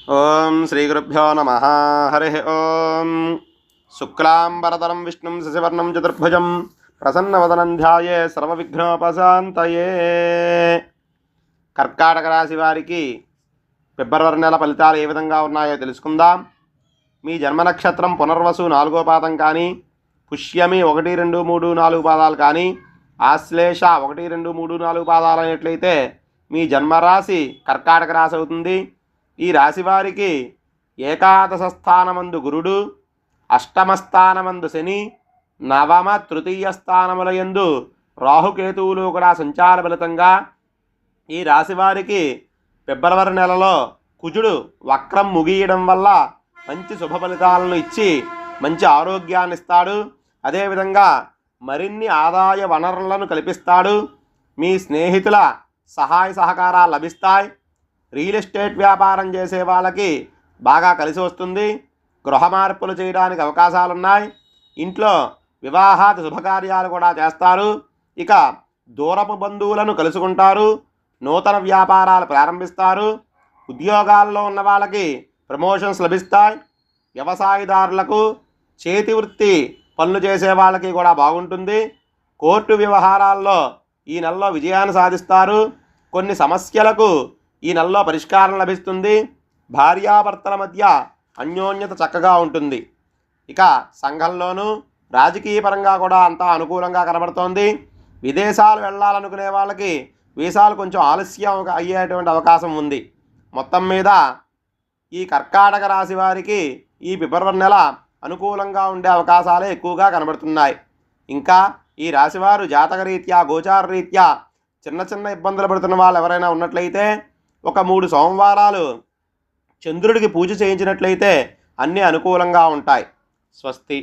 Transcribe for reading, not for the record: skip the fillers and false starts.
ఓం శ్రీ గురుభ్యో నమః. హరి ఓం. శుక్లాంబరధరం విష్ణుం శశివర్ణం చతుర్భుజం ప్రసన్నవదనం ధ్యాయే సర్వవిఘ్నోపశాంతయే. కర్కాటక రాశి వారికి ఫిబ్రవరి నెల ఫలితాలు ఏ విధంగా ఉన్నాయో తెలుసుకుందాం. మీ జన్మ నక్షత్రం పునర్వసు 4వ పాదం కానీ, పుష్యమి 1, 2, 3, 4 పాదాలు కానీ, ఆశ్లేష 1, 2, 3, 4 పాదాలు అయినట్లయితే మీ జన్మరాశి కర్కాటక రాశి అవుతుంది. ఈ రాశి వారికి ఏకాదశ స్థానమందు గురుడు, అష్టమ స్థానమందు శని, నవమ తృతీయ స్థానముల యందు రాహుకేతువులు కూడా సంచార ఫలితంగా ఈ రాశి వారికి ఫిబ్రవరి నెలలో కుజుడు వక్రం ముగియడం వల్ల మంచి శుభ ఫలితాలను ఇచ్చి మంచి ఆరోగ్యాన్ని ఇస్తాడు. అదేవిధంగా మరిన్ని ఆదాయ వనరులను కల్పిస్తాడు. మీ స్నేహితుల సహాయ సహకారాలు లభిస్తాయి. రియల్ ఎస్టేట్ వ్యాపారం చేసే వాళ్ళకి బాగా కలిసి వస్తుంది. గృహ మార్పులు చేయడానికి అవకాశాలున్నాయి. ఇంట్లో వివాహాది శుభకార్యాలు కూడా చేస్తారు. ఇక దూరపు బంధువులను కలుసుకుంటారు. నూతన వ్యాపారాలు ప్రారంభిస్తారు. ఉద్యోగాల్లో ఉన్న వాళ్ళకి ప్రమోషన్స్ లభిస్తాయి. వ్యవసాయదారులకు, చేతి వృత్తి పనులు చేసే వాళ్ళకి కూడా బాగుంటుంది. కోర్టు వ్యవహారాల్లో ఈ నెలలో విజయాన్ని సాధిస్తారు. కొన్ని సమస్యలకు ఈ నెలలో పరిష్కారం లభిస్తుంది. భార్యాభర్తల మధ్య అన్యోన్యత చక్కగా ఉంటుంది. ఇక సంఘంలోనూ రాజకీయ పరంగా కూడా అంతా అనుకూలంగా కనబడుతోంది. విదేశాలు వెళ్ళాలనుకునే వాళ్ళకి వీసాలు కొంచెం ఆలస్యం అయ్యేటువంటి అవకాశం ఉంది. మొత్తం మీద ఈ కర్కాటక రాశి వారికి ఈ ఫిబ్రవరి నెల అనుకూలంగా ఉండే అవకాశాలే ఎక్కువగా కనబడుతున్నాయి. ఇంకా ఈ రాశివారు జాతకరీత్యా, గోచార రీత్యా చిన్న చిన్న ఇబ్బందులు పడుతున్న వాళ్ళు ఎవరైనా ఉన్నట్లయితే ఒక 3 సోమవారాలు చంద్రుడికి పూజ చేయించినట్లయితే అన్నీ అనుకూలంగా ఉంటాయి. స్వస్తి.